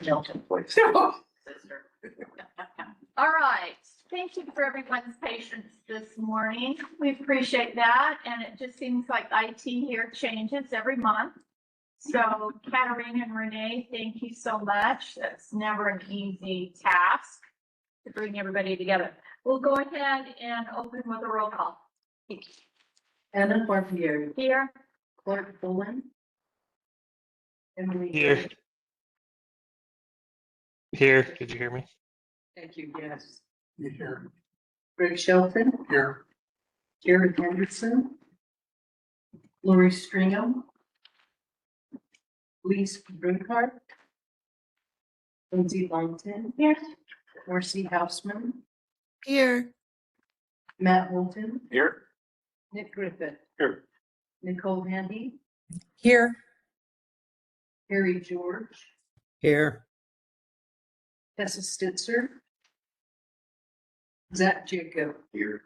Milton. Sister. All right. Thank you for everyone's patience this morning. We appreciate that. And it just seems like IT here changes every month. So Katarina and Renee, thank you so much. That's never an easy task to bring everybody together. We'll go ahead and open with a roll call. Anna Barbieri. Here. Clark Bullen. Emily. Here. Here. Did you hear me? Thank you, yes. You here? Greg Shelton. Here. Jared Henderson. Lori Stringham. Lise Brinkart. Lindsay Longton. Here. Marcy Houseman. Here. Matt Holton. Here. Nick Griffith. Here. Nicole Handy. Here. Harry George. Here. Tessa Stitzer. Zach Jacob. Here.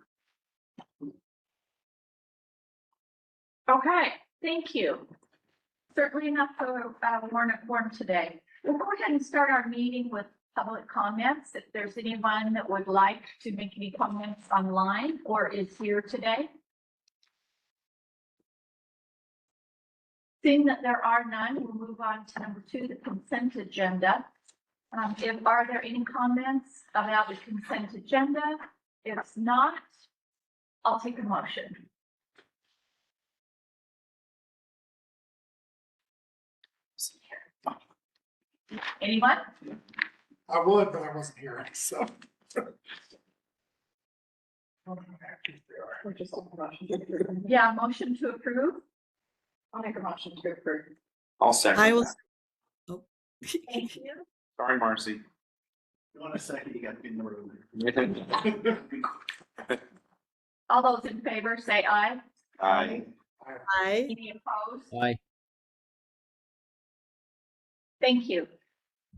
Okay, thank you. Certainly enough for warm today. We'll go ahead and start our meeting with public comments. If there's anyone that would like to make any comments online or is here today. Seeing that there are none, we'll move on to number 2, the consent agenda. Are there any comments about the consent agenda? If not, I'll take a motion. Anyone? I would, but I wasn't here, so. Yeah, motion to approve. I'll make a motion to approve. I'll second. I will. Thank you. Sorry, Marcy. You want a second, you gotta be in the room. All those in favor say aye. Aye. Aye. Any opposed? Aye. Thank you.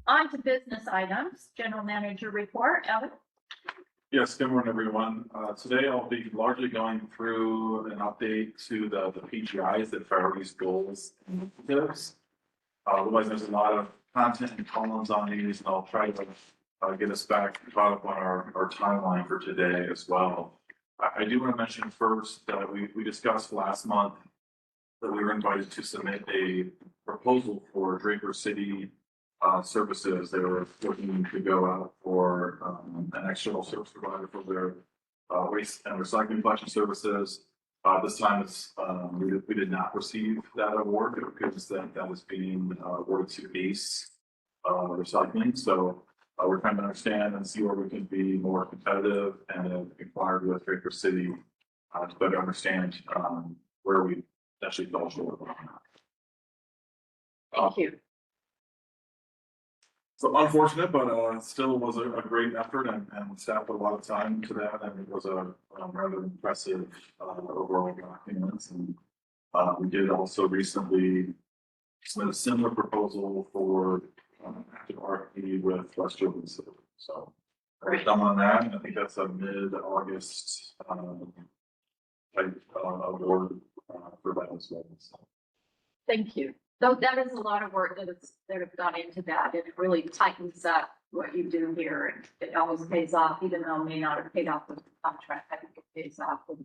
On to business items, general manager report. Ellen? Yes, good morning, everyone. Today I'll be largely going through an update to the PGIs, the priorities, goals, and initiatives. Otherwise, there's a lot of content and columns on these, and I'll try to get us back caught up on our timeline for today as well. I do want to mention first that we discussed last month that we were invited to submit a proposal for Draper City services. They were looking to go out for an external service provider for their waste and recycling collection services. This time it's we did not receive that award because that is being awarded to ACE recycling. So we're trying to understand and see where we can be more competitive and have inquired with Draper City to better understand where we actually fell short. Thank you. So unfortunate, but still was a great effort and staff put a lot of time into that, and it was a rather impressive overall documents. And we did also recently submit a similar proposal for active RFP with Western. So we're done on that, and I think that's a mid-August type award for that as well. So. Thank you. So that is a lot of work that have gone into that. It really tightens up what you do here. And it always pays off, even though it may not have paid off with the contract. I think it pays off with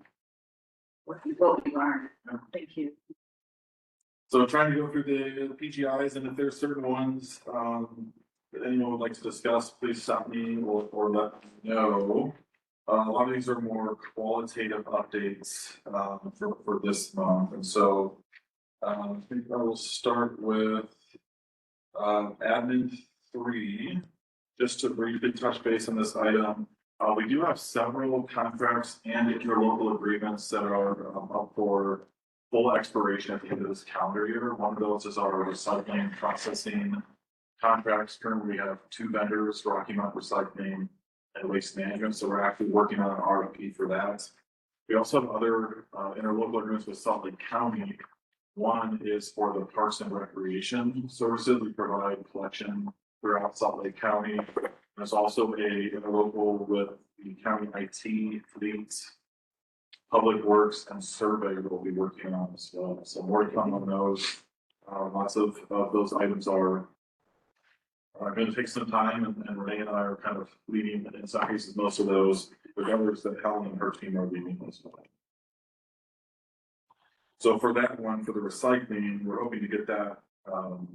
what we learned. Thank you. So trying to go through the PGIs, and if there's certain ones that anyone would like to discuss, please stop me or let me know. A lot of these are more qualitative updates for this month, and so I think I will start with admin 3, just to briefly touch base on this item. We do have several contracts and interlocal agreements that are up for full expiration at the end of this calendar year. One of those is our recycling processing contracts. Currently, we have 2 vendors, Rocky Mountain Recycling and Waste Management, so we're actually working on an RFP for that. We also have other interlocal agreements with Salt Lake County. One is for the Parks and Recreation services. We provide collection throughout Salt Lake County. There's also a interlocal with the county IT, fleet, public works, and survey we'll be working on as well. So more to come on those. Lots of those items are are going to take some time, and Renee and I are kind of leading, in some cases, most of those, with others that Helen and her team are leading as well. So for that one, for the recycling, we're hoping to get that out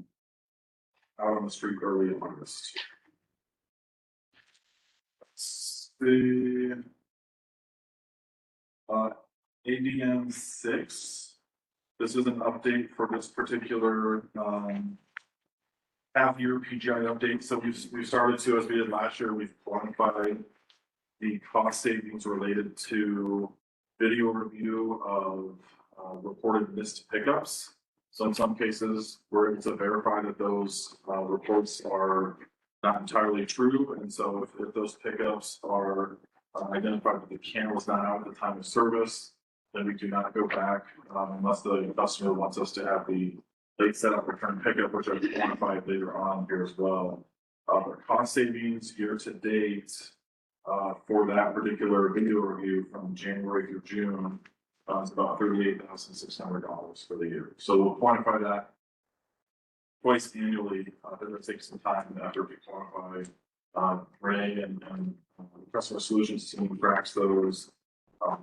on the street early in August. The ADM 6. This is an update for this particular half-year PGI update. So we've started to, as we did last year, we've quantified the cost savings related to video review of reported missed pickups. So in some cases, we're able to verify that those reports are not entirely true. And so if those pickups are identified that the can was not out at the time of service, then we do not go back unless the customer wants us to have the late setup return pickup, which I've quantified later on here as well. The cost savings year to date for that particular video review from January through June is about $38,600 for the year. So we'll quantify that twice annually. It'll take some time after we quantify. Renee and customer solutions team tracks those.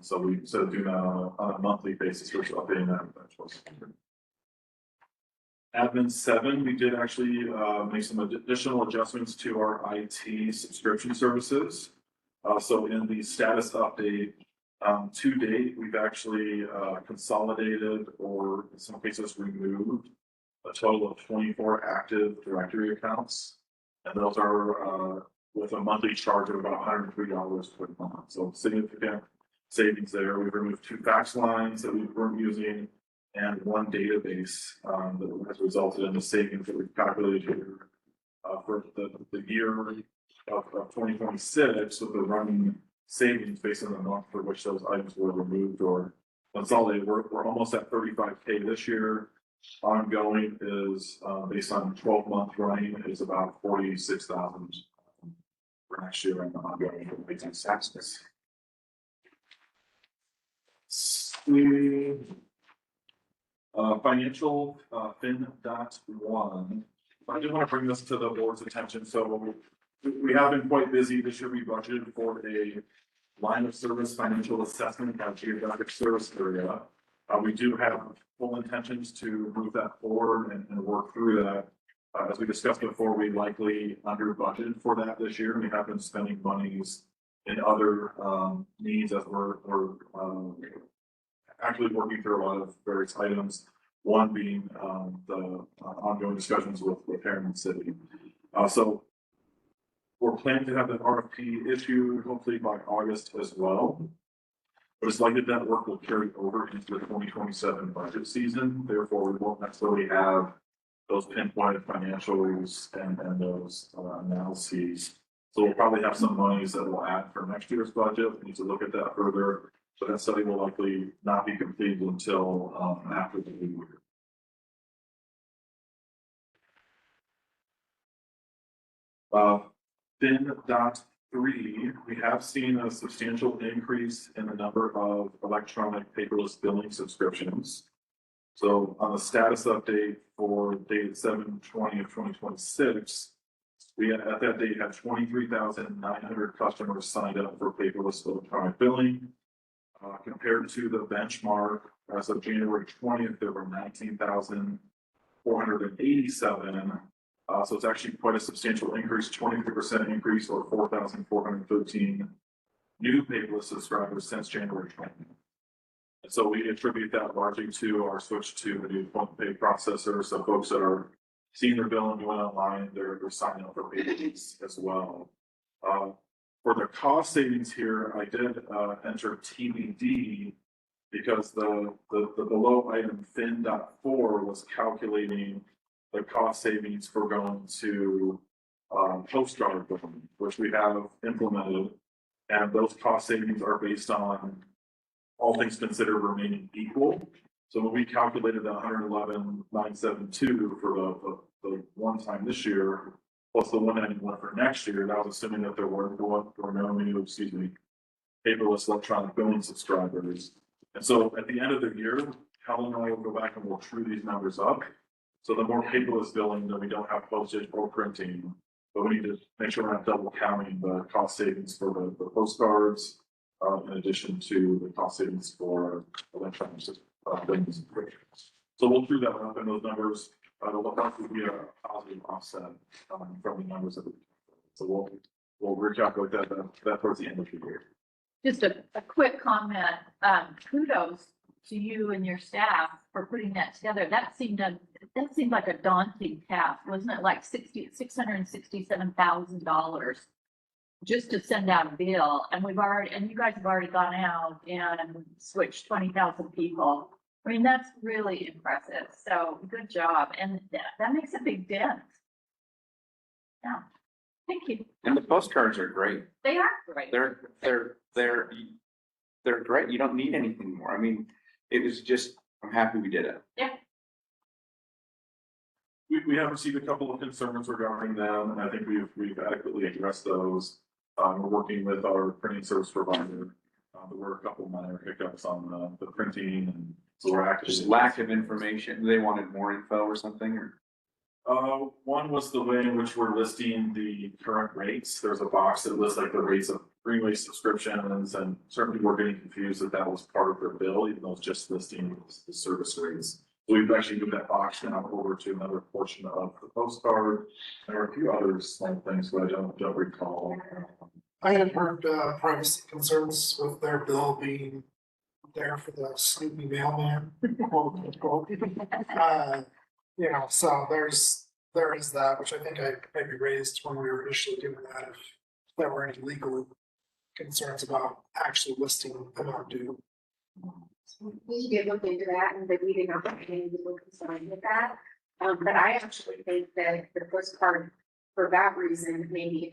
So we instead of doing that on a monthly basis, we're just updating that twice a year. Admin 7, we did actually make some additional adjustments to our IT subscription services. So in the status update, to date, we've actually consolidated or in some cases removed a total of 24 active directory accounts. And those are with a monthly charge of about $103 per month. So significant savings there. We've removed 2 fax lines that we weren't using and 1 database that has resulted in the savings that we've calculated here for the year of 2026 with the running savings based on the month for which those items were removed or consolidated. We're almost at $35K this year. Ongoing is based on 12-month running is about $46,000 for next year and ongoing for making taxes. Financial fin.1. I just want to bring this to the board's attention. So we have been quite busy this year. We budgeted for a line of service financial assessment at geographic service area. We do have full intentions to move that forward and work through that. As we discussed before, we likely under budgeted for that this year. We have been spending monies in other needs as we're actually working through a lot of various items. One being the ongoing discussions with Harriman City. So we're planning to have an RFP issued hopefully by August as well. But it's likely that work will carry over into the 2027 budget season. Therefore, we won't necessarily have those pinpointed financials and those analyses. So we'll probably have some monies that we'll add for next year's budget. We need to look at that further. But that study will likely not be completed until after the new year. Fin.3, we have seen a substantial increase in the number of electronic paperless billing subscriptions. So on the status update for date 7/20 of 2026, we at that date had 23,900 customers signed up for paperless electronic billing. Compared to the benchmark as of January 20th, there were 19,487. So it's actually quite a substantial increase, 23% increase or 4,413 new paperless subscribers since January 20th. And so we attribute that largely to our switch to the new point pay processor. So folks that are seeing their bill and going online, they're signing up for paperless as well. For the cost savings here, I did enter TBD because the below item fin.4 was calculating the cost savings for going to post-guard billing, which we have implemented, and those cost savings are based on all things considered remaining equal. So when we calculated the 111,972 for the one time this year, plus the 191 for next year, that was assuming that there were no new, paperless electronic billing subscribers. And so at the end of the year, Helen and I will go back and we'll true these numbers up. So the more paperless billing that we don't have postage or printing, But we need to make sure we're not double counting the cost savings for the postcards, in addition to the cost savings for electronic things. So we'll do that up in those numbers. It'll probably be a positive offset from the numbers that we. So we'll recalculate that towards the end of the year. Just a quick comment, kudos to you and your staff for putting that together. That seemed like a daunting task, wasn't it? Like $667,000 just to send out a bill. And you guys have already gone out and switched 20,000 people. I mean, that's really impressive. So good job. And that makes a big dent. Yeah, thank you. And the postcards are great. They are great. They're great. You don't need anything more. I mean, it was just, I'm happy we did it. Yeah. We have received a couple of concerns regarding them, and I think we've adequately addressed those. We're working with our printing service provider. There were a couple minor hiccups on the printing, and so we're actually. Just lack of information. They wanted more info or something, or? One was the way in which we're listing the current rates. There's a box that lists like the rates of Greenway subscriptions, and certainly we're getting confused that was part of their bill, even though it's just listing the service rates. So we've actually moved that box now over to another portion of the postcard. There are a few other small things, but I don't recall. I had heard privacy concerns with their bill being there for the Snoopy mailman, quote unquote. So there is that, which I think I maybe raised when we were initially doing that, if there were any legal concerns about actually listing amount due. We did look into that and that we did not have any legal concern with that. But I actually think that the postcard, for that reason, maybe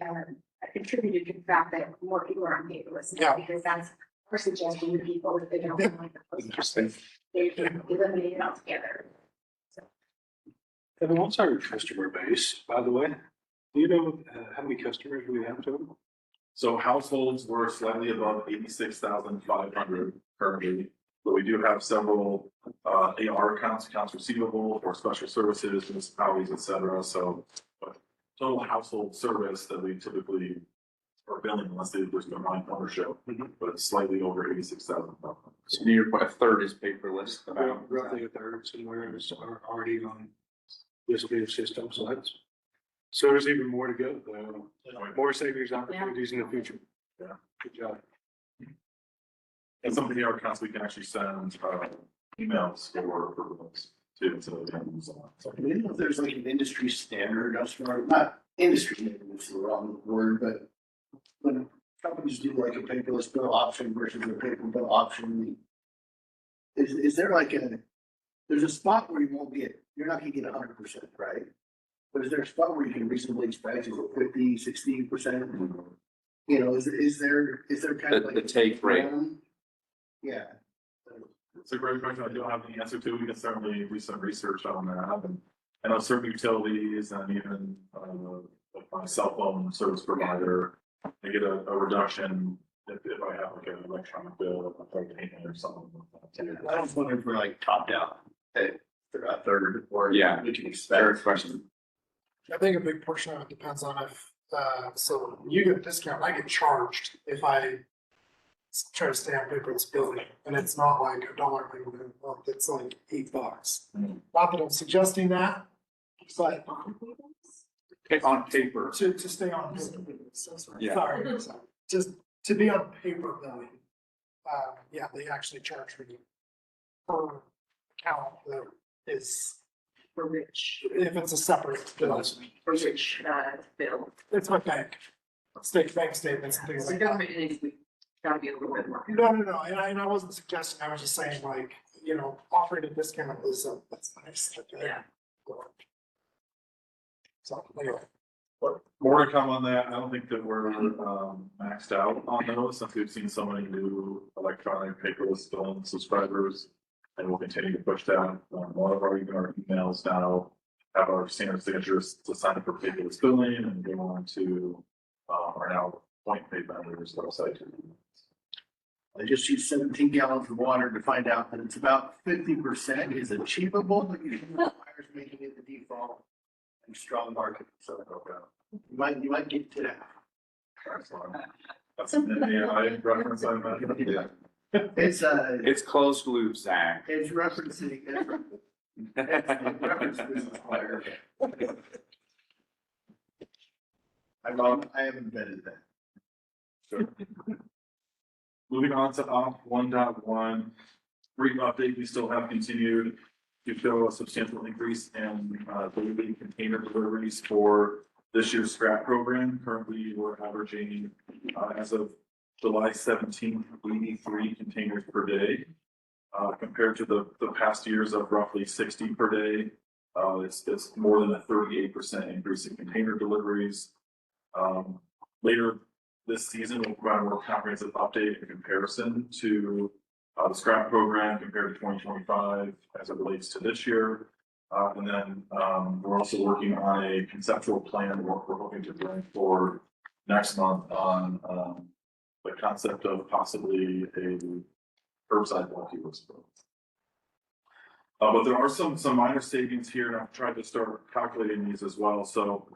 contributed to the fact that more people are on paperless now, because that's our suggestion to people if they don't like the postcard. They can eliminate it altogether. Kevin, what's our customer base, by the way? Do you know how many customers we have to them? So households were slightly above 86,500 currently, but we do have several AR accounts receivable for special services, municipalities, et cetera. So total household service that we typically are billing unless there's no line ownership, but it's slightly over 86,000. So near a third is paperless. About roughly a third somewhere is already on this new system, so there's even more to go, more savings opportunities in the future. Yeah. Good job. And some of the AR accounts we can actually send emails for those too. So I don't know if there's like an industry standard, not industry, maybe it's the wrong word, but when companies do like a paperless bill option versus a paper bill option, is there like there's a spot where you're not gonna get 100%, right? But is there a spot where you can reasonably expect, is it 50, 60%? You know, is there kind of like The take rate. Yeah. it's a great question. I don't have the answer to. We can certainly do some research on that. And I know certain utilities and even like my cell phone service provider, they get a reduction if I have like an electronic bill, like an email or something. I was wondering if we're like topped out at a third, or Yeah. we can Fair expect. question. I think a big portion of it depends on if, so you get a discount, I get charged if I try to stay on paperless billing, and it's not like $1 thing within a month, it's like $8. Not that I'm suggesting that, but On paper. to stay on. Yeah. Sorry, just to be on paper billing. Yeah, they actually charge me per account that is, For which, if it's a separate bill, for which, bill. it's my bank bank statements and things So like that. government entities, gotta be a little bit more. No, and I wasn't suggesting, I was just saying like, offering a discount is, that's nice. Yeah. So, anyway. More to come on that. I don't think that we're maxed out on those since we've seen so many new electronic paperless billing subscribers. And we'll continue to push that. One of our emails now have our standard signatures to sign up for paperless billing and go on to our now point pay vendors website. I just used 17 gallons of water to find out that it's about 50% is achievable, but usually requires making it the default and strong market. So, you might get to that. That's an AI reference I imagine. Yeah. It's, It's closed loop, Zach. it's referencing, it's referencing fire. I haven't vetted that. Moving on to op 1.1, brief update, we still have continued to show a substantial increase in daily container deliveries for this year's scrap program. Currently, we're averaging, as of July 17th, 83 containers per day. Compared to the past years of roughly 60 per day, it's more than a 38% increase in container deliveries. Later this season, we'll provide a more comprehensive update in comparison to the scrap program compared to 2025 as it relates to this year. And then we're also working on a conceptual plan we're hoping to bring for next month on the concept of possibly a curbside bulky waste. But there are some minor savings here, and I've tried to start calculating these as well. So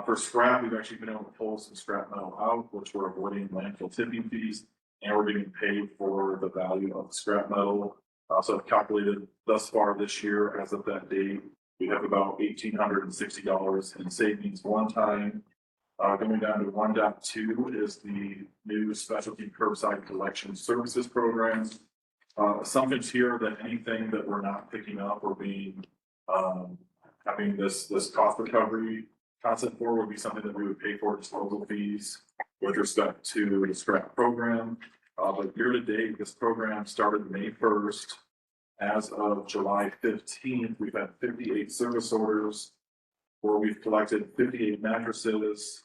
for scrap, we've actually been able to pull some scrap metal out, which we're avoiding landfill tipping fees, and we're getting paid for the value of the scrap metal. So I've calculated thus far this year, as of that date, we have about $1,860 in savings one time. Going down to 1.2 is the new specialty curbside collection services program. Assumptions here that anything that we're not picking up or being having this cost recovery concept for would be something that we would pay for disposal fees with respect to the scrap program. But year to date, this program started May 1st. As of July 15th, we've had 58 service orders where we've collected 58 mattresses,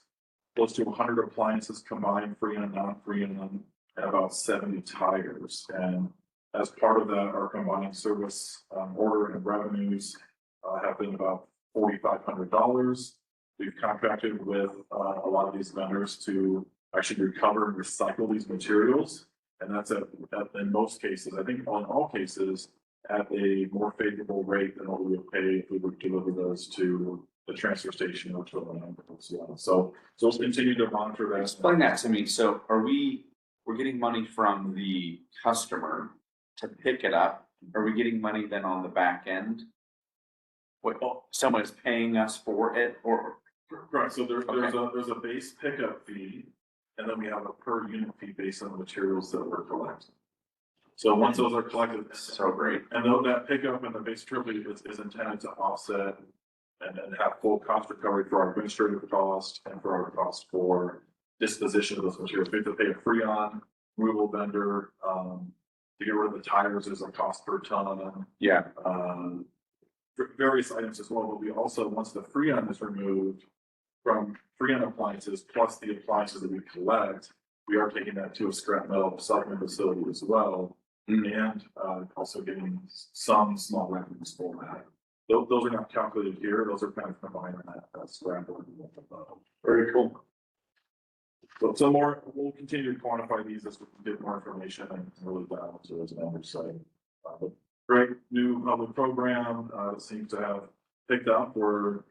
close to 100 appliances combined, free and non-free, and about 70 tires. And as part of that, our combined service order and revenues have been about $4,500. We've contracted with a lot of these vendors to actually recover and recycle these materials. And that's in most cases, I think in all cases, at a more favorable rate than what we would pay if we would deliver those to the transfer station or to a landfill as well. So we'll continue to monitor that. Explain that to me. So we're getting money from the customer to pick it up. Are we getting money then on the back end? What, someone is paying us for it, or? Right, so there's a base pickup fee, and then we have a per unit fee based on the materials that we're collecting. So once those are collected, So great. and though that pickup and the base trip is intended to offset and have full cost recovery for our administrative cost and for our cost for disposition of those materials. We have to pay a Freon removal vendor, to get rid of the tires, there's a cost per ton. Yeah. Various items as well, but we also, once the Freon is removed from Freon appliances, plus the appliances that we collect, we are taking that to a scrap metal recycling facility as well. And also getting some small revenues for that. Those are not calculated here, those are kind of combined in that scrap. Very cool. So more, we'll continue to quantify these as we get more information and really dive into those numbers. So great new public program, that seems to have picked up, where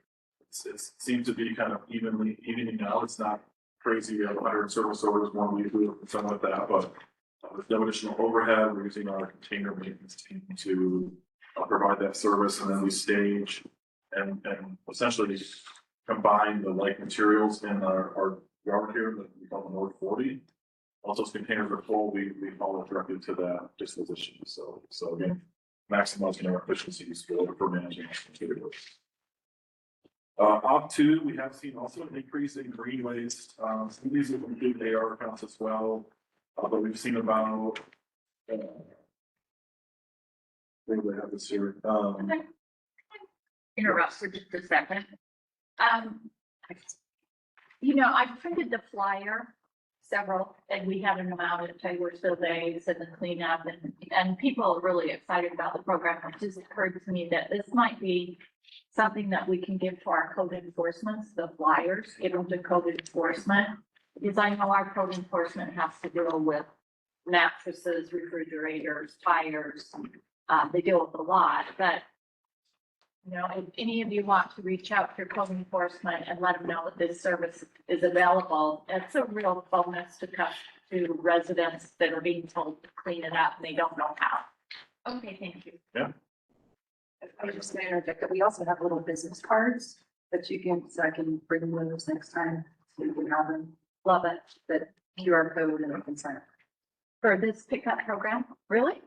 it seems to be kind of evening out. It's not crazy. We have 100 service orders one week, something like that, but with no additional overhead, we're using our container maintenance team to provide that service, and then we stage and essentially combine the like materials in our yard here that we call the North 40. Once those containers are full, we haul it directly to that disposition. So again, maximizing our efficiencies for managing our materials. Op 2, we have seen also an increase in green waste. Some of these will include AR accounts as well, but we've seen about. Where do they have this here? Interrupt for just a second. I printed the flyer, several, and we had them out at Taylorsville Days and the cleanup, and people are really excited about the program. It just occurred to me that this might be something that we can give to our code enforcement, the flyers, give them to code enforcement. Because I know our code enforcement has to deal with mattresses, refrigerators, tires. They deal with a lot, but You know, if any of you want to reach out to code enforcement and let them know that this service is available, it's a real bonus to residents that are being told to clean it up and they don't know how. Okay, thank you. I was just gonna interject that we also have little business cards that you can, so I can bring those next time. So you can have them, Love it. that QR code and I can sign up. For this pickup program, really?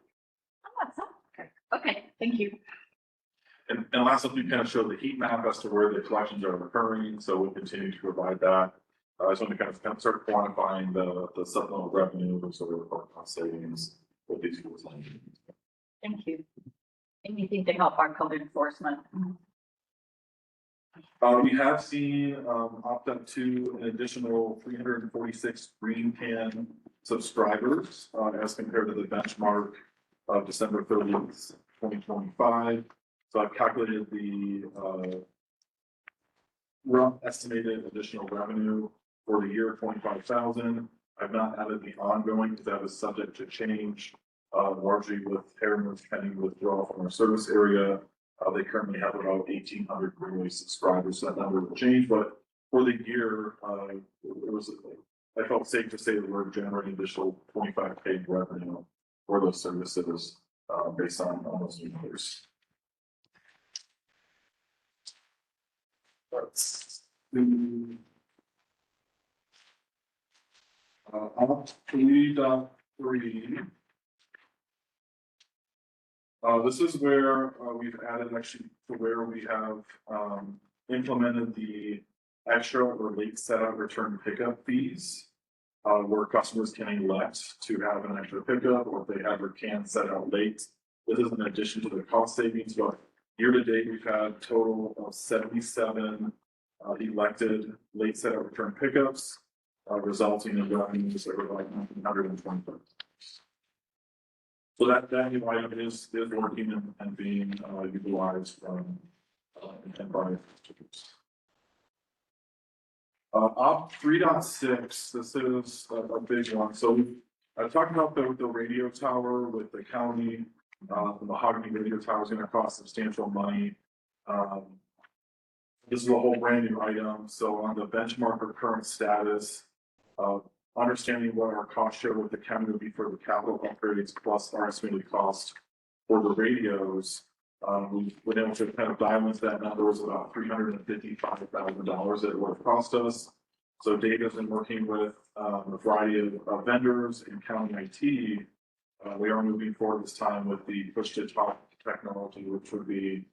Oh, that's okay, thank you. And last up, we kind of showed the heat map as to where the collections are occurring, so we'll continue to provide that. I just want to kind of start quantifying the supplemental revenues or cost savings with these tools. Thank you. Anything to help our code enforcement. We have seen, opt up to an additional 346 green can subscribers, as compared to the benchmark of December 30th, 2025. So I've calculated the, rough estimated additional revenue for the year, 25,000. I've not added the ongoing because that is subject to change, largely with Harriman's pending withdrawal from our service area. They currently have about 1,800 greenway subscribers, so that number will change, but for the year, I felt safe to say that we're generating additional 25K revenue for those services, based on those numbers. Let's see. On 3.3. This is where we've added actually to where we have implemented the extra or late setup return pickup fees. Where customers can elect to have an extra pickup, or if they have their can set out late. This is in addition to the cost savings, but year to date, we've had a total of 77 elected late setup return pickups, resulting in revenues that were like $120. So that new item is working and being utilized from and by distributors. Op 3.6, this is a big one. So I talked about the radio tower with the county. The mahogany radio tower is going to cost substantial money. This is a whole brand new item. So on the benchmark or current status, understanding what our cost share with the county would be for the capital upgrades plus our estimated cost for the radios. We've been able to kind of dial into that number was about $355,000 that it would have cost us. So Dave's been working with a variety of vendors in county IT. We are moving forward this time with the push to talk technology, which would be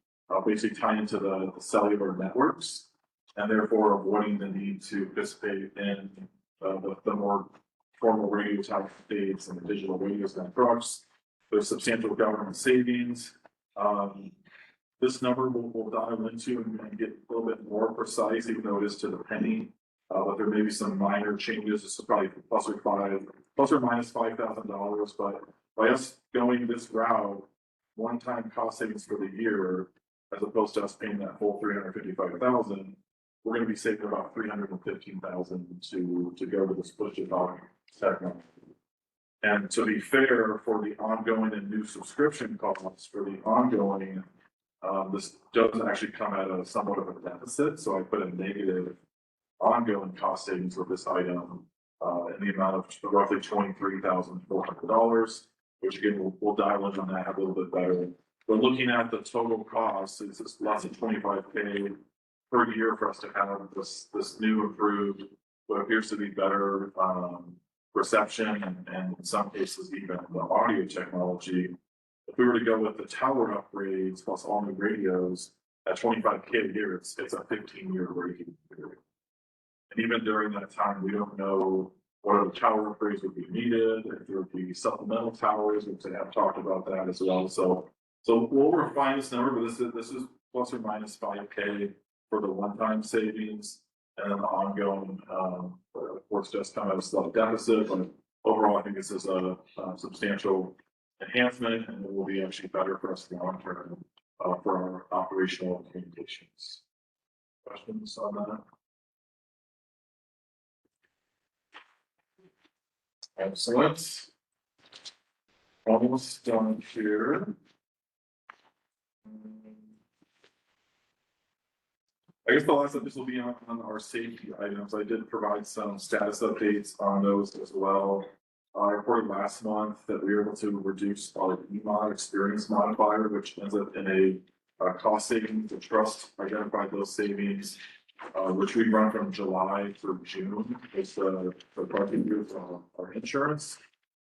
basically tied into the cellular networks, and therefore avoiding the need to participate in the more formal radio tower updates and the digital radios and trucks. There's substantial government savings. This number we'll dive into and get a little bit more precise, even though it is to the penny. But there may be some minor changes. This is probably plus or minus $5,000. But by us going this route, one-time cost savings for the year, as opposed to us paying that full $355,000, we're going to be saving about $315,000 to go to this push to talk technology. And to be fair, for the ongoing and new subscription costs for the ongoing, this does actually come at a somewhat of a deficit. So I put a negative ongoing cost savings with this item in the amount of roughly $23,400, which again, we'll dial in on that a little bit better. But looking at the total cost, it's just less than $25K per year for us to have this new improved, what appears to be better reception and in some cases even the audio technology. If we were to go with the tower upgrades plus all new radios at $25K a year, it's a 15-year breaking period. And even during that time, we don't know what other tower upgrades would be needed, if there would be supplemental towers, which they have talked about that as well. So we'll refine this number, but this is plus or minus $5K for the one-time savings, and then the ongoing, of course, does come at a slight deficit, but overall, I think this is a substantial enhancement, and it will be actually better for us long term for our operational communications. Questions on that? Excellent. Almost done here. I guess the last up, this will be on our safety items. I did provide some status updates on those as well. I reported last month that we were able to reduce our EMOD experience modifier, which ends up in a cost savings. The trust identified those savings, which we run from July through June. It's the project years on our insurance,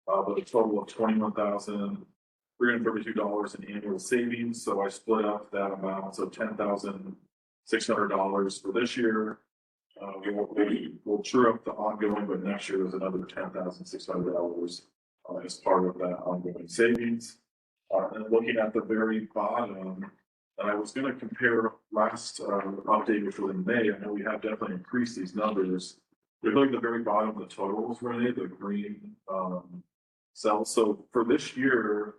but a total of $21,332 in annual savings. So I split up that amount, so $10,600 for this year. We'll true up the ongoing, but next year is another $10,600 as part of that ongoing savings. And looking at the very bottom, and I was going to compare last update, which was in May. I know we have definitely increased these numbers. We look at the very bottom of the totals, Renee, the green cells. So for this year,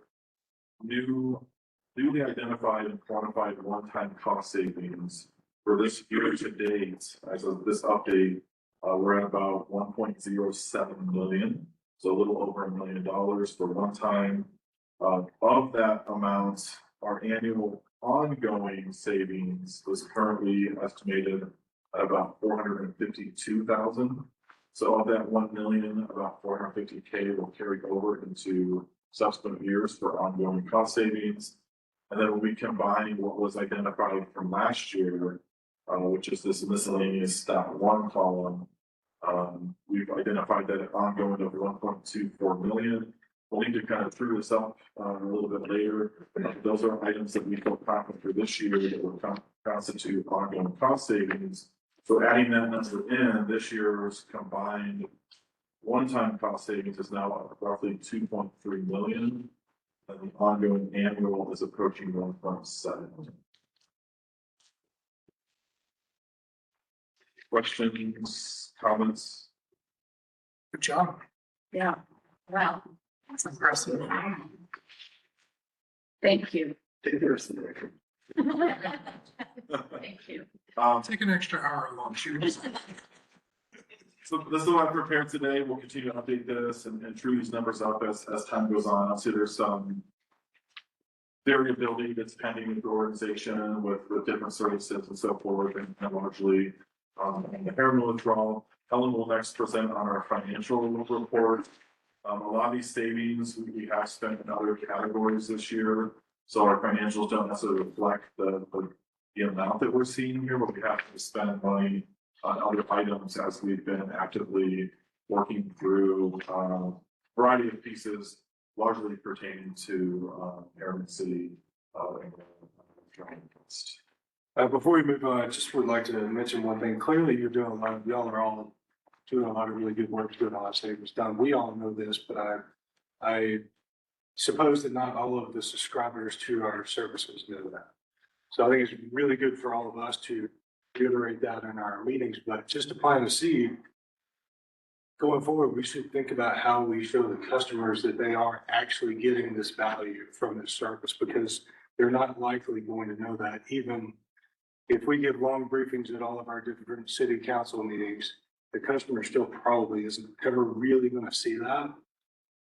newly identified and quantified one-time cost savings for this year to date, as of this update, we're at about 1.07 million. So a little over $1 million for one time. Of that amount, our annual ongoing savings is currently estimated at about 452,000. So of that 1 million, about 450K will carry over into subsequent years for ongoing cost savings. And then when we combine what was identified from last year, which is this miscellaneous stat one column, we've identified that ongoing of 1.24 million. We'll need to kind of true this up a little bit later. Those are items that we feel confident for this year that will constitute ongoing cost savings. So adding that number in, this year's combined one-time cost savings is now roughly 2.3 million. And the ongoing annual is approaching 1.7. Questions, comments? Good job. Yeah, wow, That's impressive. thank you. Take the rest of the record. Thank you. Take an extra hour long shoot. So this is what I prepared today. We'll continue to update this and true these numbers up as time goes on. Obviously, there's some variability that's pending with the organization with different services and so forth, and largely in the Hair withdrawal. Helen will next present on our financial report. A lot of these savings we have spent in other categories this year, so our financials don't necessarily reflect the amount that we're seeing here, but we have to spend money on other items as we've been actively working through a variety of pieces, largely pertaining to Harriman City. Before we move on, I just would like to mention one thing. Clearly, you're doing a lot, y'all are all doing a lot of really good work, doing a lot of savings done. We all know this, but I suppose that not all of the subscribers to our services know that. So I think it's really good for all of us to reiterate that in our meetings, but just to plant a seed, going forward, we should think about how we show the customers that they are actually getting this value from this service, because they're not likely going to know that. Even if we give long briefings at all of our different city council meetings, the customer still probably isn't ever really going to see that.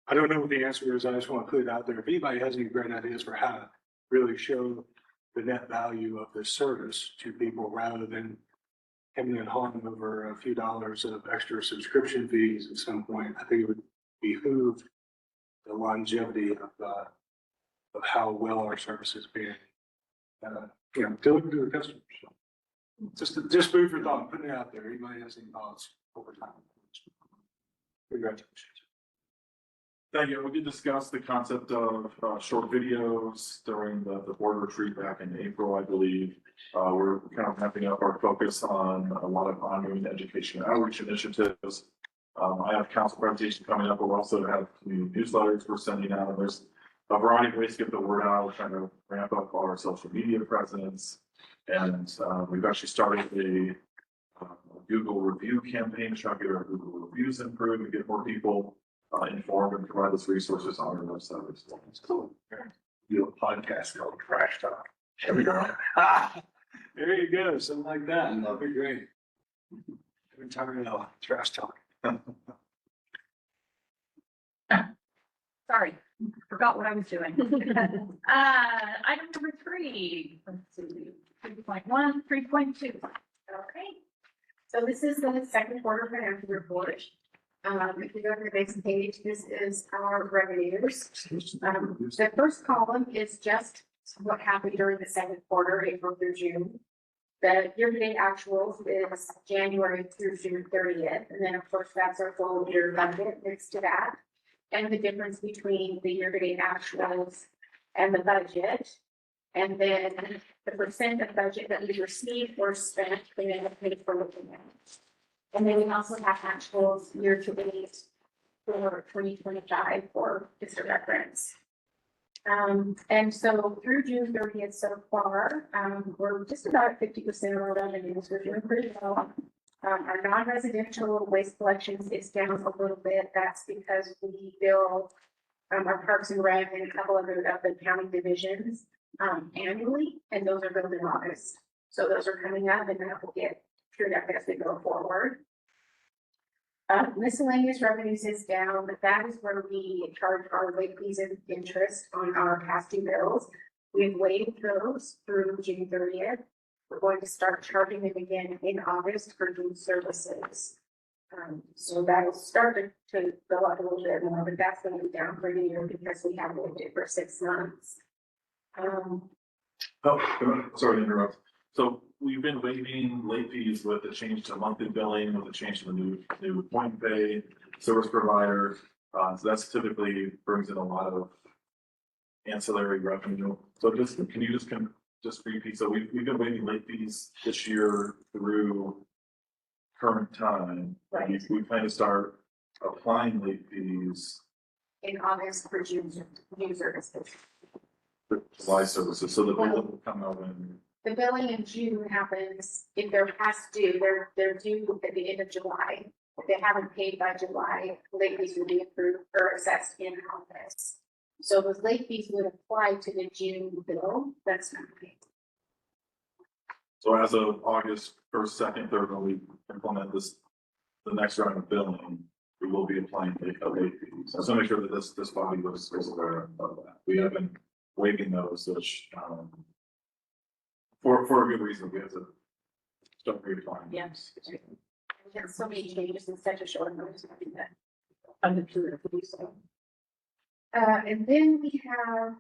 I don't know what the answer is. I just want to put it out there. If anybody has any great ideas for how to really show the net value of this service to people rather than coming and hauling over a few dollars of extra subscription fees at some point, I think it would behoove the longevity of how well our service is being, delivered to the customers. So just food for thought, putting it out there. Anybody has any thoughts over time? Congratulations. Thank you. We did discuss the concept of short videos during the board retreat back in April, I believe. We're kind of ramping up our focus on a lot of ongoing education outreach initiatives. I have council presentation coming up, but we also have community newsletters we're sending out. And there's a variety of ways to get the word out. We're trying to ramp up our social media presence. And we've actually started a Google review campaign to try to get our Google reviews improved and get more people informed and provide those resources on our website as well. Cool. Do a podcast called Trash Talk. There you go, something like that. That'd be great. Every time we know, trash talk. Sorry, forgot what I was doing. Item number 3, let's see, 3.1, 3.2. Okay, so this is the second quarter financial report. If you go to the next page, this is our revenues. The first column is just what happened during the second quarter, April through June. The year-to-date actuals is January through June 30th, and then of course that's our full year budget next to that. And the difference between the year-to-date actuals and the budget. And then the percent of budget that we received or spent, we end up paying for looking at. And then we also have actuals year-to-date for 2025 for just a reference. And so through June 30th so far, we're just about 50% of our revenues. We're doing pretty well. Our non-residential waste collections is down a little bit. That's because we bill our Parks and Rec and a couple of the county divisions annually, and those are billed in August. So those are coming up, and that will get trued up as we go forward. Miscellaneous revenues is down, but that is where we charge our late fees and interest on our past due bills. We've waived those through June 30th. We're going to start charging them again in August for June services. So that'll start to go up a little bit more, but that's going to be down for a year because we have waived it for 6 months. Sorry to interrupt. So we've been waiving late fees with the change to monthly billing, with the change to the new point pay, service provider. So that's typically brings in a lot of ancillary revenue. So can you just repeat? So we've been waiving late fees this year through current time. Right. We plan to start applying late fees In August for June services. for July services. So the bill will come out in. The billing in June happens, if they're past due, they're due at the end of July. If they haven't paid by July, late fees will be approved or assessed in August. So those late fees would apply to the June bill, that's not paid. So as of August 1st, 2nd, 3rd, when we implement this, the next round of billing, we will be applying late fees. So I just want to make sure that this body was aware of that. We have been waiving those, which, for a good reason, we have to start reapplying. Yes. There's so many changes in such a short notice, I think that I'm not sure if we do so. And then we have,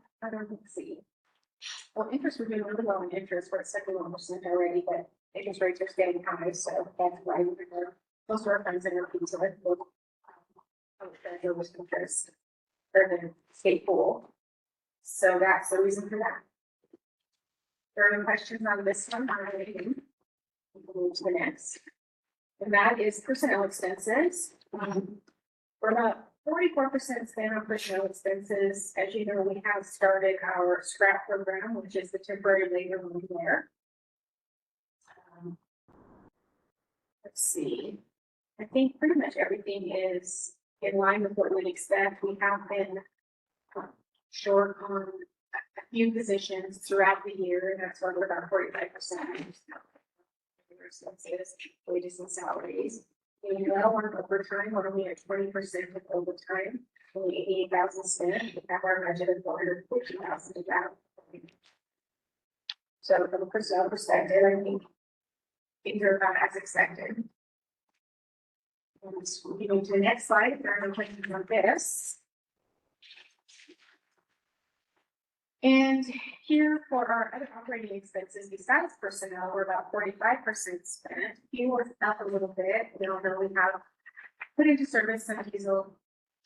let's see. Well, interest, we're doing really well in interest, we're at 71% already, but interest rates are staying high, so that's why we're most of our funds in our fees are with interest for the state pool. So that's the reason for that. There are any questions on this one? We'll move to the next. And that is personnel expenses. We're about 44% spent on personnel expenses. As you know, we have started our scrap program, which is the temporary labor money there. Let's see. I think pretty much everything is in line with what we'd expect. We have been short on a few positions throughout the year, and that's why we're about 45%. Wages and salaries. We know on overtime, we're only at 20% of overtime, only 88,000 spent. We have our budget of 450,000 about. So from a personnel perspective, I think things are about as expected. And moving to the next slide, if there are no questions on this. And here for our other operating expenses, besides personnel, we're about 45% spent. Fuel is up a little bit. We all know we have put into service some diesel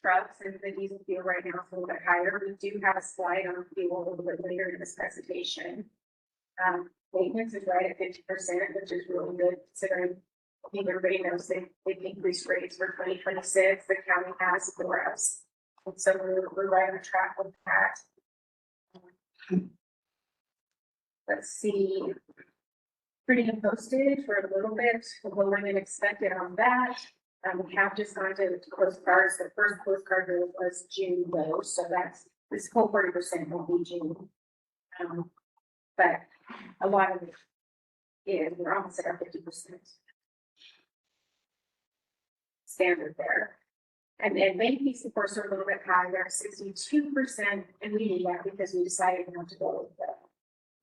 trucks, and the diesel fuel right now is a little bit higher. We do have a slide on fuel a little bit later in this presentation. Maintenance is right at 50%, which is really good considering I think everybody knows they've increased rates for 2026. The county has for us. And so we're right on track with that. Let's see. Printing and postage, we're a little bit lower than expected on that. We have just gone to postcards. The first postcard was June though, so that's this whole 40% will be June. But a lot of it is, we're almost at our 50% standard there. And then bank fees, of course, are a little bit higher, 62%, and we did that because we decided not to go with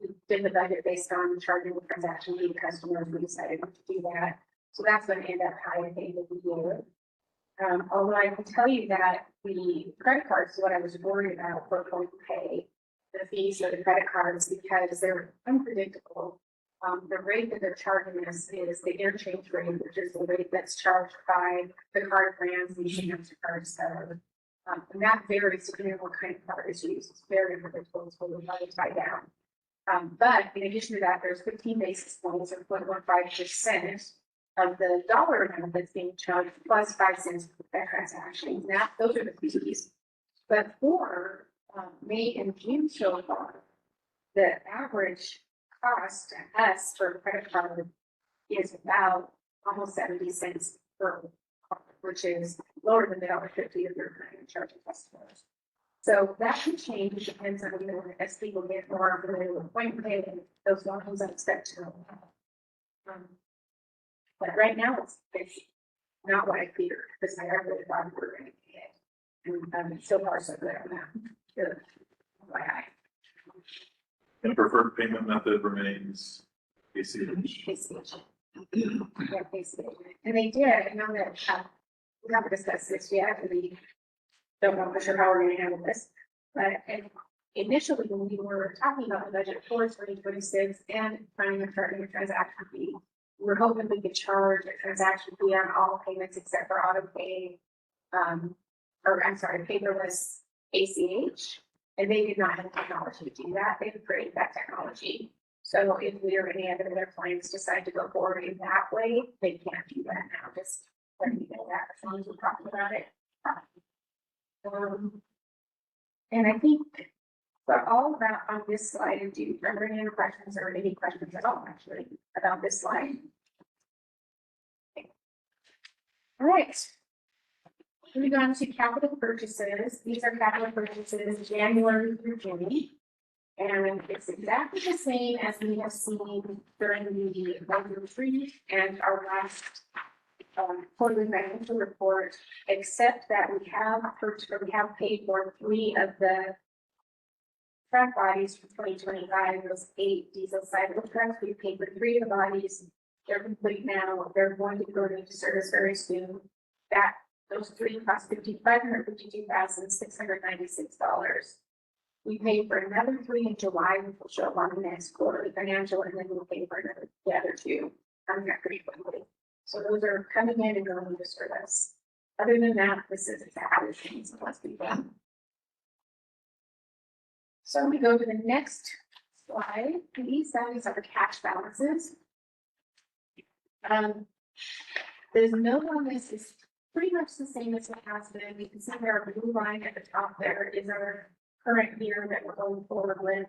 we did the budget based on charging the transaction fee to customers, we decided not to do that. So that's gonna end up high at the end of the year. Although I can tell you that the credit cards, is what I was worried about, we're going to pay the fees for the credit cards because they're unpredictable. The rate that they're charging us is the interchange rate, which is the rate that's charged by the card brands, Visa, MasterCard, so. And that varies depending on what kind of card is used. It's very unpredictable, it's really hard to tie down. But in addition to that, there's 15 basis points or 0.15% of the dollar amount that's being charged plus 5 cents per transaction. That, those are the fees. But for May and June so far, the average cost to us for a credit card is about almost 70 cents per card, which is lower than the $1.50 if you're currently charging customers. So that can change. It depends on, you know, as people get more familiar with point pay and those volumes I expect to. But right now it's not what I feared because I really thought we were going to get it. And so far so good on that. Good. FYI. And preferred payment method remains ACH. ACH. Yeah, ACH. And they did, I know that, we haven't discussed this yet, and we don't know for sure how we're gonna handle this. But initially, when we were talking about the budget for 2026 and planning on charging a transaction fee, we were hoping we could charge a transaction fee on all payments except for auto pay, or I'm sorry, paperless ACH. And they did not have technology to do that. They've created that technology. So if we or any other of their clients decide to go forward in that way, they can't do that now. Just let me know that as long as we're talking about it. And I think for all of that on this slide, and do you remember any questions or any questions at all actually about this slide? Okay. All right. Moving on to capital purchases. These are capital purchases January through June. And it's exactly the same as we have seen during the budget retreat and our last quarterly financial report, except that we have paid for 3 of the truck bodies for 2025. Those 8 diesel cycle trucks. We paid for 3 of the bodies. They're complete now. They're going to go into service very soon. Those 3 cost $552,696. We paid for another 3 in July, which will show up on the next quarterly financial, and then we'll pay for the other 2 coming up pretty quickly. So those are coming in and going into service. Other than that, this is exactly the same as what's been done. So we go to the next slide. These values are the cash balances. There's no one, this is pretty much the same as it has been. You can see there our blue line at the top there is our current year that we're going forward with.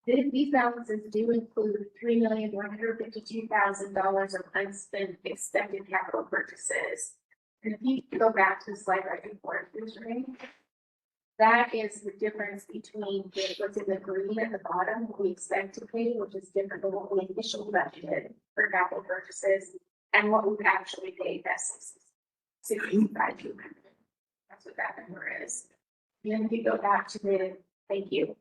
These balances do include $3,152,000 of unspent expected capital purchases. And if you go back to the slide right before this ring, that is the difference between what's in the green at the bottom, what we expect to pay, which is different than what we initially budgeted for capital purchases, and what we've actually paid. That's $65,200. That's what that number is. And then if you go back to the, thank you.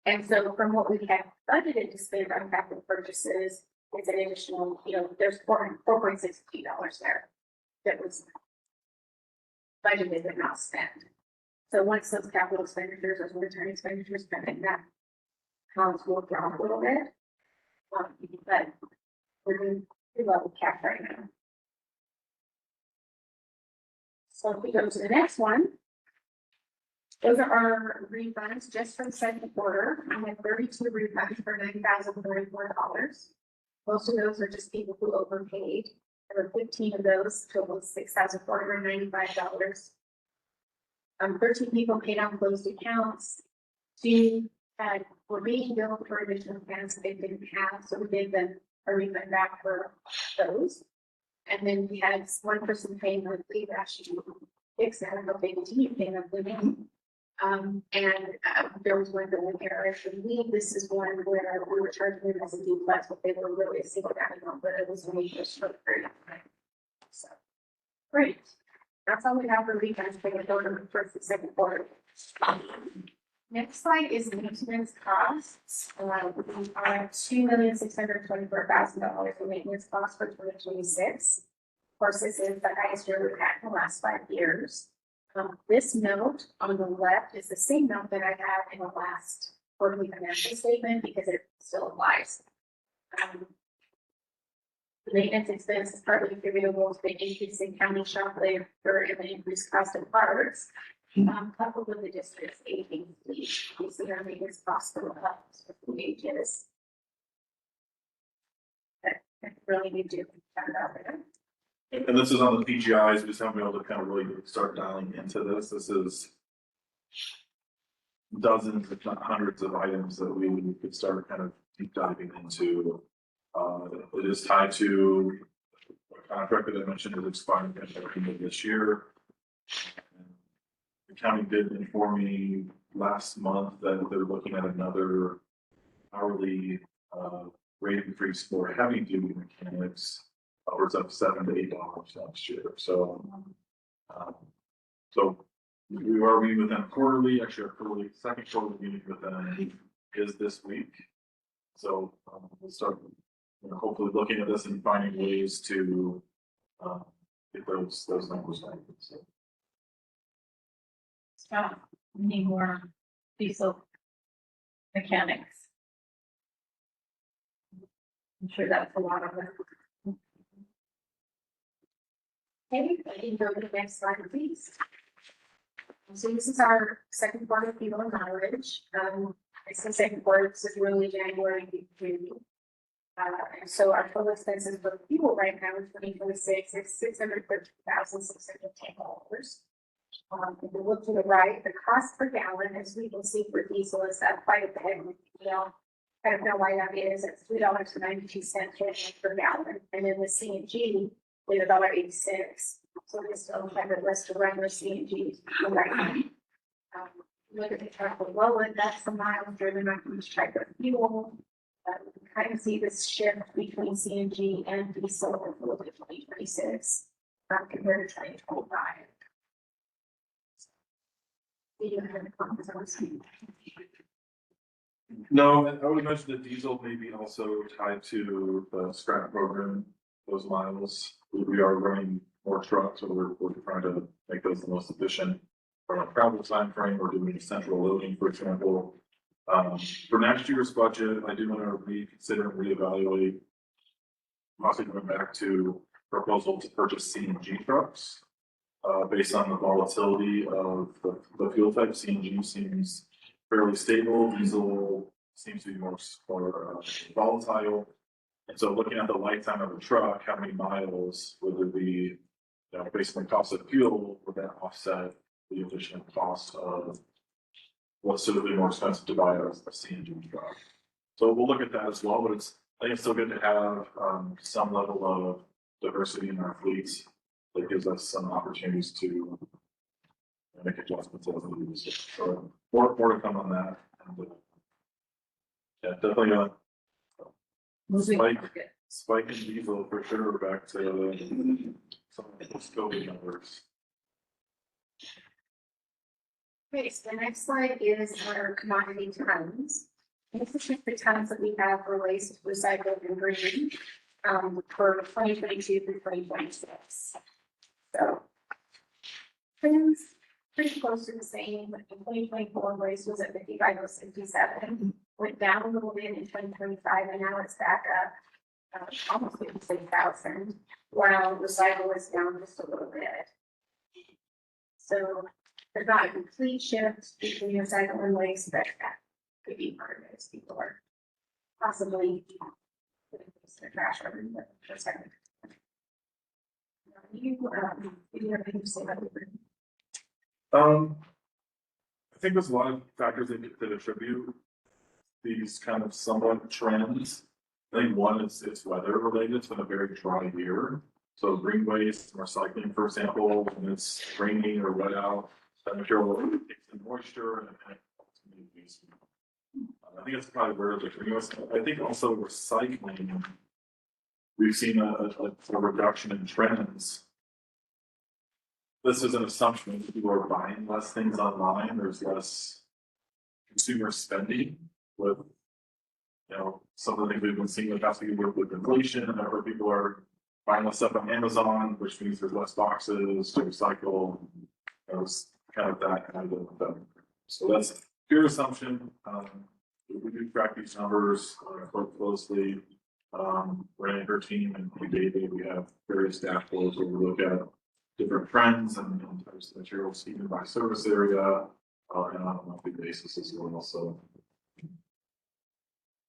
And so from what we had budgeted to spend on capital purchases, it's an additional, there's $4.6 million there that was budgeted but not spent. So once those capital expenditures, those one-time expenditures spent, that counts will drop a little bit. But we're doing pretty well with cash right now. So if we go to the next one, those are our refunds just for the second quarter. I had 32 refunds for $9,044. Most of those are just people who overpaid. There were 15 of those, total $6,495. 13 people paid on closed accounts. 2 were being billed for additional accounts they didn't have, so we gave them a refund back for those. And then we had 1 person paying monthly, actually fixed that, but they continued paying monthly. There was one billing error. I believe this is one where we were charging them as a duplex, but they were really a single family home, but it was only for a short period of time. So, great. That's all we have for refunds for the first and second quarter. Next slide is maintenance costs. We are at $2,624,000 in maintenance costs for 2026. Of course, this is the highest year we've had in the last 5 years. This note on the left is the same note that I had in the last quarterly financial statement because it still applies. The maintenance expense is partly attributable to the increase in county shop labor and the increased cost of parts. Coupled with the district's aging fleet, we see our maintenance costs go up with the wages. That really need to talk about it. And this is on the PGIs, we just haven't been able to kind of really start dialing into this. This is dozens, if not hundreds of items that we could start kind of deep diving into. It is tied to a contract that I mentioned is expiring at the end of this year. The county did inform me last month that they're looking at another hourly rate increase for heavy duty mechanics, upwards of $7 to $8 next year. So we are meeting with them quarterly. Actually, our second quarterly meeting with them is this week. So we'll start, hopefully looking at this and finding ways to get those numbers down. So. We need more diesel mechanics. I'm sure that's a lot of it. Okay, I can go to the next slide, please. So this is our second quarter fuel and mileage. It's the second quarter, this is really January to June. And so our total expenses for fuel right now in 2026 is $613,610. If you look to the right, the cost per gallon, as we can see for diesel, is up quite a bit. I don't know why that is. It's $3.92 per gallon, and then the CNG is $1.86. So we still have a list to run with CNG right now. Look at the chart below it. That's the miles driven on each type of fuel. You kind of see this shift between CNG and diesel for 2026 compared to 2025. No, I would mention that diesel may be also tied to the scrap program, those miles. We are running more trucks, so we're trying to make those the most efficient. For our travel time frame, we're doing central loading, for example. For next year's budget, I do want to reconsider and reevaluate, possibly going back to proposal to purchase CNG trucks. Based on the volatility of the fuel type, CNG seems fairly stable. Diesel seems to be more volatile. And so looking at the lifetime of a truck, how many miles would there be, based on the cost of fuel, would that offset the additional cost of what's typically more expensive to buy a CNG truck? So we'll look at that as well, but I think it's still good to have some level of diversity in our fleets. That gives us some opportunities to make adjustments as needed. So more to come on that. And, yeah, definitely a spike in diesel for sure. Back to some of the COVID numbers. Okay, so the next slide is our commodity tons. This is just the tons that we have for waste, recycled, and green for 2022 through 2026. So, things pretty close to the same. In 2024, waste was at 55,067, went down a little bit in 2025, and now it's back up almost 56,000, while recycle is down just a little bit. So, there's not a complete shift between recycle and waste, but that could be part of it as people are possibly putting their trash over in the recycling. I think there's a lot of factors that attribute these kind of somewhat trends. I think one is it's weather related. It's been a very dry year. So green waste, recycling, for example, when it's rainy or wet out, that material takes in moisture and it ultimately leaves. I think it's probably where the green waste. I think also recycling. We've seen a reduction in trends. This is an assumption that people are buying less things online. There's less consumer spending with, you know, some of the things we've been seeing in the past few years with inflation, and where people are buying less stuff on Amazon, which means there's less boxes to recycle. It was kind of that kind of, so that's a pure assumption. We do track these numbers quite closely. Renee and her team and David, we have various dashboards where we look at different trends and types of materials, even by service area, and on a monthly basis as well, so.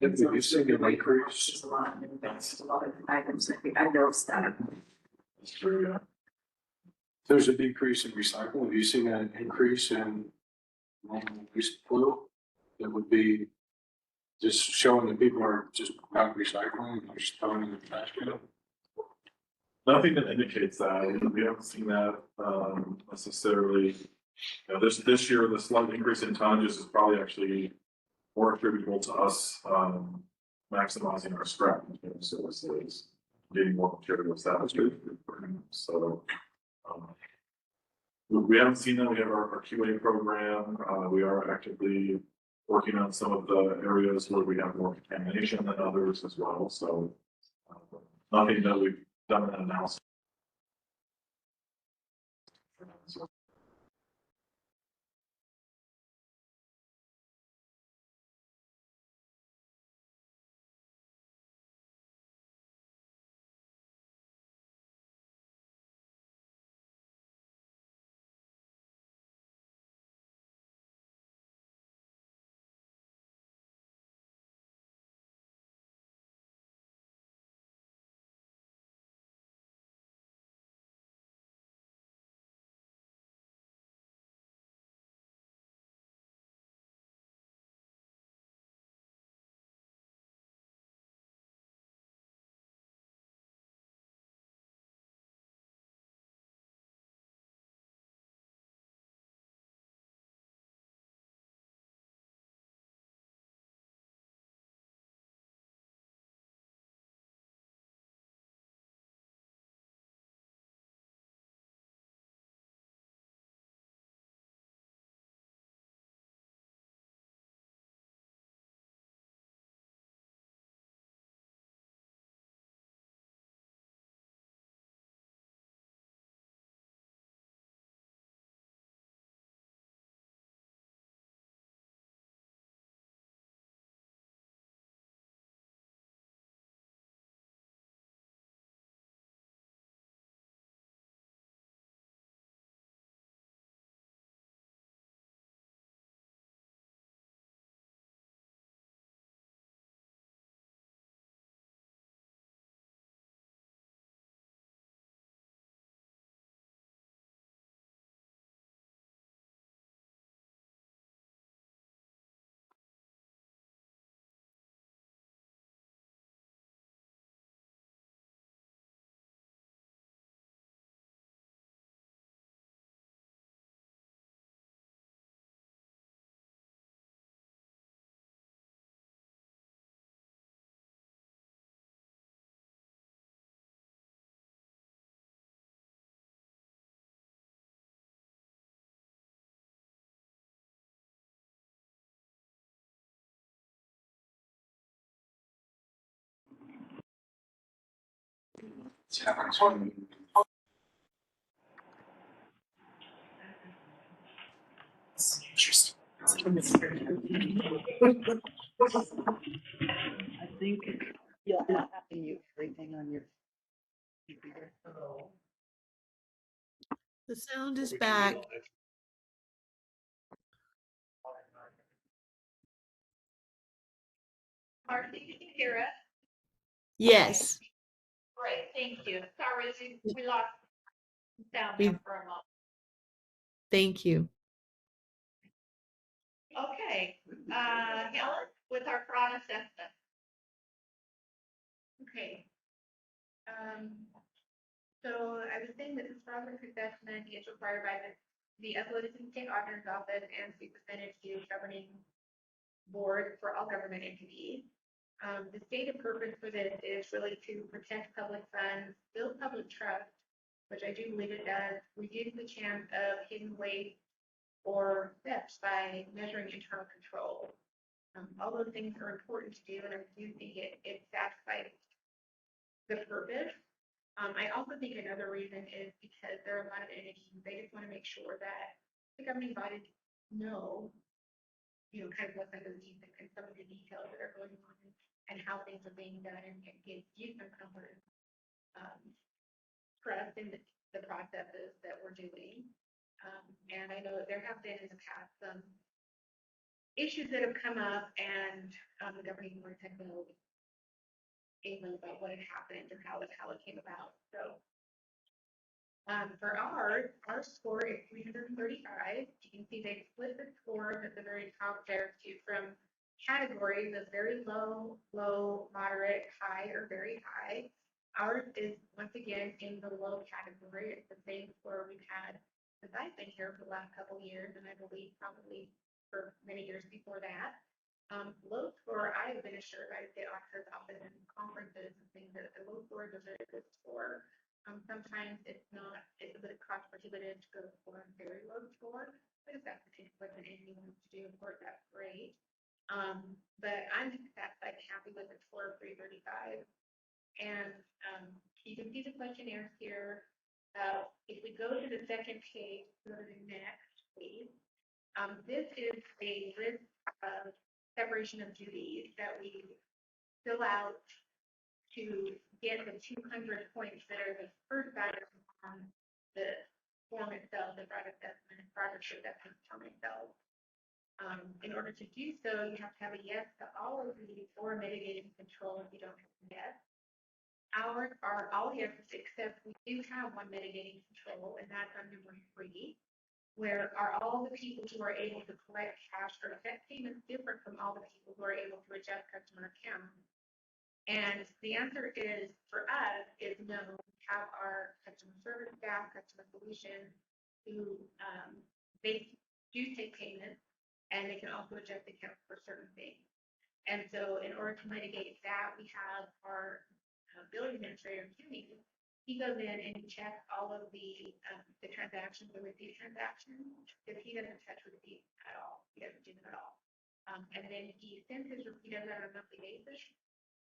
Have you seen an increase? It's just a lot, and that's a lot of items, I noticed that. That's true, yeah. There's a decrease in recycling. Have you seen an increase in waste flow? That would be just showing that people are just not recycling, they're just throwing it in the trash can. Nothing that indicates that. We haven't seen that necessarily. You know, this year, the slight increase in tonnages is probably actually more attributable to us maximizing our scrap material services, getting more materials that was good. So we haven't seen that. We have our QA program. We are actively working on some of the areas where we have more contamination than others as well. So nothing that we've done an analysis. Interesting. I think you'll have to mute everything on your computer. The sound is back. Marcy, can you hear us? Yes. Great, thank you. Sorry, we lost sound We- there for a moment. Thank you. Okay, Helen, with our fraud assessment. Okay. So I was saying that this fraud risk assessment is required by the Appalachian State Auditor's Office and Superintendent Governing Board for all government entities. The stated purpose for this is really to protect public funds, build public trust, which I do believe it does, reduce the chance of hidden waste or theft by measuring internal control. All those things are important to do, and I do think it satisfies the purpose. I also think another reason is because there are a lot of entities, they just want to make sure that the governing bodies know, kind of what's under the seat and some of the details that are going on and how things are being done, and it gives you some comfort, trust in the processes that we're doing. And I know that there have been in the past some issues that have come up, and the governing board had no inkling about what had happened and how it came about. So for our score is 335. You can see they split the scores at the very top there from categories of very low, moderate, high, or very high. Ours is once again in the low category. It's the same score we've had since I've been here for the last couple of years, and I believe probably for many years before that. Low score, I have been assured by the auditors often in conferences and things that the low score is a very good score. Sometimes it's a bit cost prohibitive to go for a very low score, but if that's the case, what anyone wants to do, of course, that's great. But I'm satisfied and happy with the score of 335. And you can see the questionnaires here. If we go to the second page, go to the next, please. This is a list of separation of duties that we fill out to get the 200 points that are the first item on the form itself, the fraud assessment, fraud assessment form itself. In order to do so, you have to have a yes to all of these or mitigating control if you don't have a yes. Ours are all yeses, except we do have one mitigating control, and that's on number 3, where are all the people who are able to collect cash or accept payments different from all the people who are able to adjust customer accounts? And the answer is, for us, is no. We have our customer service staff, customer solutions, who they do take payments, and they can also adjust accounts for certain things. And so in order to mitigate that, we have our billing administrator, Kimmy. He goes in and he checks all of the transactions, the receipt transactions, because he doesn't touch receipts at all. He doesn't do them at all. And then he sends his receipt out on a monthly basis.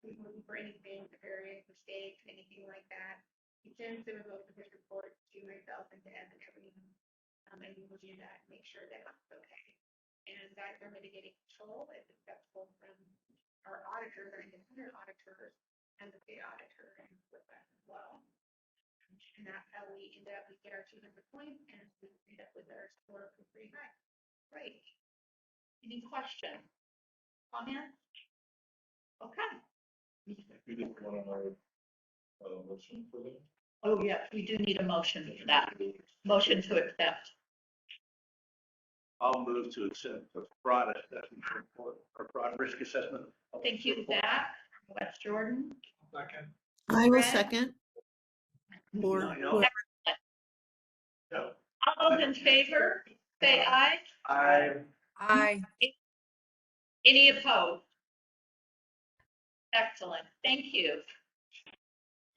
We're looking for anything, various mistakes, anything like that. He sends the results of his report to myself and to Ed and everyone. And we will do that and make sure that it's okay. And that's our mitigating control. It's acceptable from our auditors, our independent auditors, and the state auditor, and with that as well. And that's how we end up, we get our 200 points, and we end up with our score of 3 high. Great. Any questions? Comments? Okay. We didn't want to motion for them. Oh, yes, we do need a motion for that. Motion to accept. I'll move to accept the fraud assessment report or fraud risk assessment. Thank you, Zach. West Jordan. Second. I will Brad? second. Or No. No. All those in favor, say aye. Aye. Any opposed? Excellent, thank you.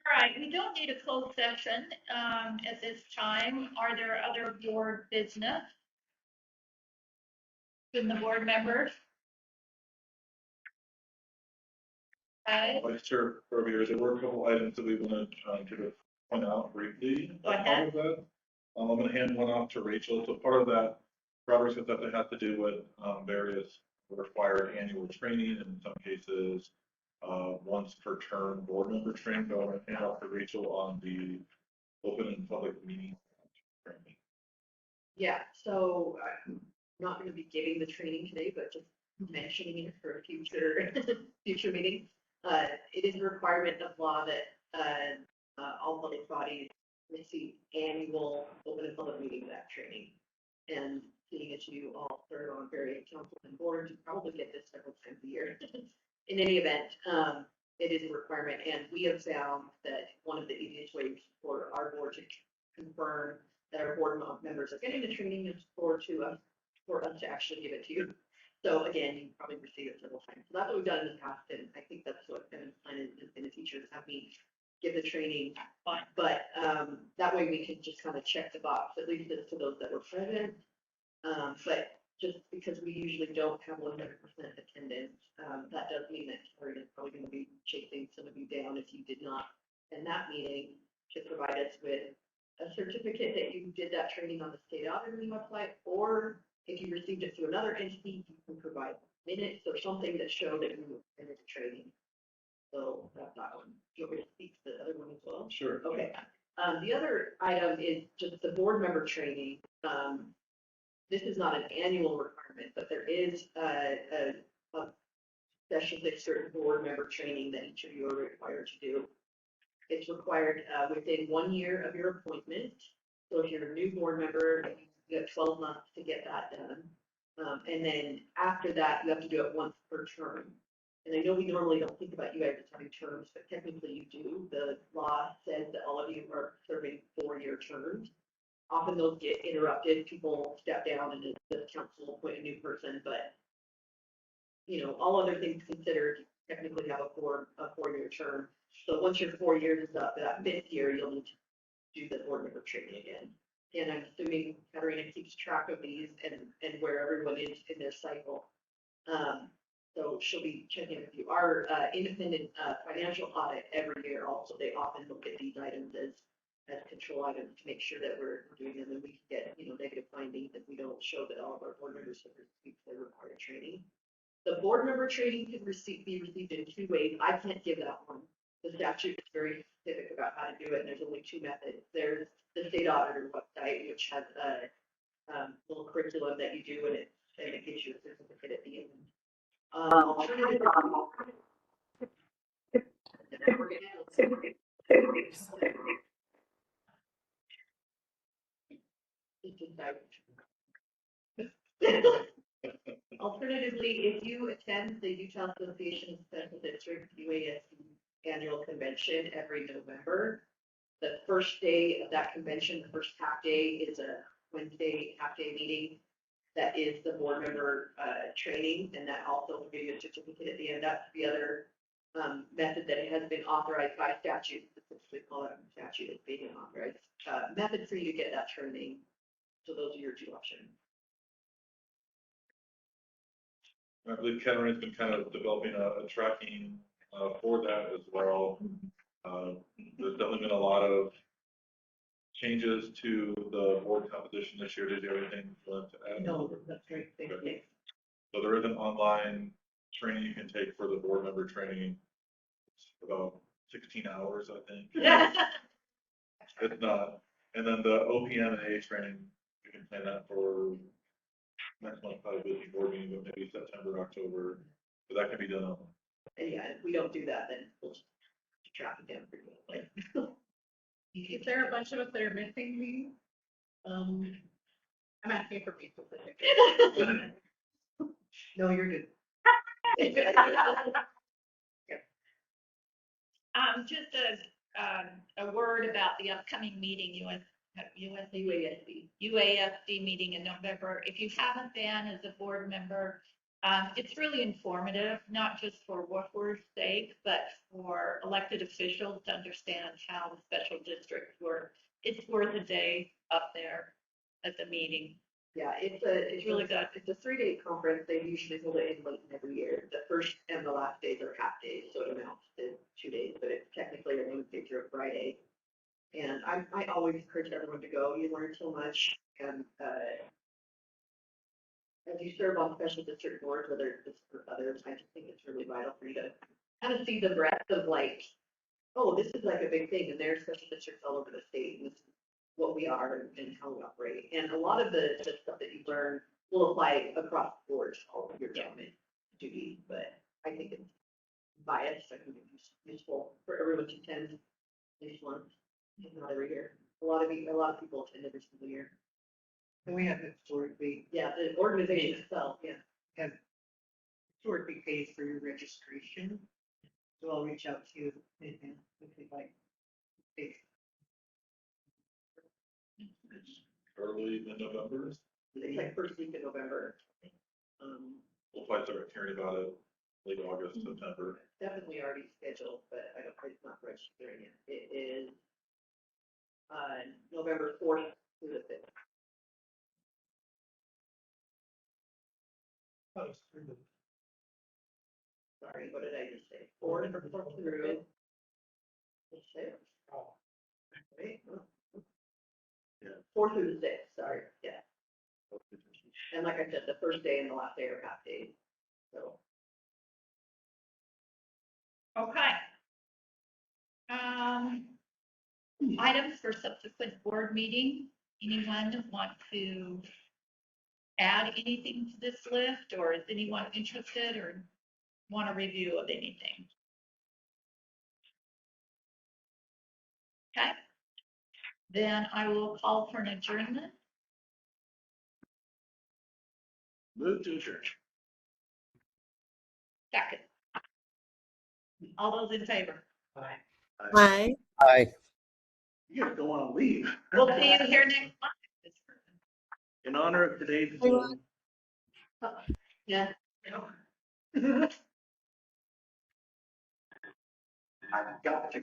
All right, we don't need a closed session at this time. Are there other board business? From the board members? Okay, Vice Chair Corbier, there were a couple items that we wanted to point out briefly. Go ahead. Part of that, I'm going to hand one off to Rachel. So part of that progress that they have to do with various required annual training, and in some cases, once per term board member training. So I'm going to hand off to Rachel on the open and public meeting training. Yeah, so I'm not going to be giving the training today, but just mentioning it for a future meeting. It is a requirement of law that all public bodies receive annual open and public meeting without training. And seeing as you all serve on various councils and boards, you probably get this several times a year. In any event, it is a requirement, and we have found that one of the easiest ways for our board to confirm that our board members are getting the training is for us to actually give it to you. So again, you probably receive it several times. So that's what we've done in the past, and I think that's what's going to plan in the future, is have me give the training. But that way we can just kind of check the box, at least to those that were present. But just because we usually don't have 100% attendance, that does mean that Karen is probably gonna be chasing some of you down if you did not attend that meeting to provide us with a certificate that you did that training on the state auditing website, or if you received it through another entity, you can provide minutes or something that show that you attended the training. So that's that one. Do you want me to speak to the other one as well? Sure. Okay. The other item is just the board member training. This is not an annual requirement, but there is a specialty certain board member training that each of you are required to do. It's required within 1 year of your appointment. So if you're a new board member, you have 12 months to get that done. And then after that, you have to do it once per term. And I know we normally don't think about you guys as having terms, but technically you do. The law says that all of you are serving 4-year terms. Often those get interrupted, people step down and the council appoint a new person, but you know, all other things considered, you technically have a 4-year term. So once your 4 years is up, that 5th year, you'll need to do the board member training again. And I'm assuming Katarina keeps track of these and where everyone is in their cycle. So she'll be checking with you. Our independent financial audit every year also, they often look at these items as control items to make sure that we're doing them, and we can get, you know, negative findings if we don't show that all of our board members have received their required training. The board member training can be received in 2 ways. I can't give that one. The statute is very specific about how to do it, and there's only 2 methods. There's the state auditor website, which has a little curriculum that you do, and it gives you a certificate at the end. Alternatively, if you attend the Utah Association of Special Districts UASD annual convention every November, the first day of that convention, the first half day is a Wednesday half-day meeting. That is the board member training, and that also will give you a certificate at the end. That's the other method that has been authorized by statute, specifically called out in statute as being an authorized method for you to get that training. So those are your 2 options. I believe Katarina's been kind of developing a tracking for that as well. There's definitely been a lot of changes to the board composition this year. Did you have anything to add? No, that's great. Thank you. So there is an online training you can take for the board member training. It's about 16 hours, I think. It's not. And then the OPMA training, you can plan that for next month, probably with the board meeting, but maybe September, October. But that can be done online. And yeah, if we don't do that, then we'll just track it down pretty quickly. Is there a bunch of us that are missing these? I'm asking for me specific. No, you're good. Just a word about the upcoming meeting, UASD meeting in November. If you haven't been as a board member, it's really informative, not just for workers' sake, but for elected officials to understand how the special districts work. It's worth a day up there at the meeting. Yeah, it's really good. It's a 3-day conference. They usually hold it in Layton every year. The first and the last days are half days, so it amounts to 2 days, but it's technically a Wednesday through a Friday. And I always encourage everyone to go. You learn so much, and as you serve on special district boards, whether it's for others, I just think it's really vital for you to kind of see the breadth of like, oh, this is like a big thing, and there's special districts all over the state, and this is what we are and how we operate. And a lot of the stuff that you learn will apply across the board to all of your government duties, but I think it's biased. I think it's useful for everyone to attend this month, if not every year. A lot of people attend every single year. And we have historically, Yeah, the organization itself, yeah. have historically pays for your registration. So I'll reach out to you and if you'd like. Thanks. Early in November. It's like first week of November. We'll probably start hearing about it late August, September. Definitely already scheduled, but I'm not registering it. It is November 4th through the 5th. Sorry, what did I just say? 4 through. Six. Right? Yeah. 4 through the 6, sorry, yeah. And like I said, the first day and the last day are half days, so. Okay. Items for subsequent board meeting. Anyone want to add anything to this list, or is anyone interested or want a review of anything? Okay. Then I will call for an adjournment. Move to church. Second. All those in favor? Aye. You guys don't want to leave. We'll see you here next month. In honor of today's Everyone. Zoom. Yeah. I've got to.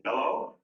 Hello?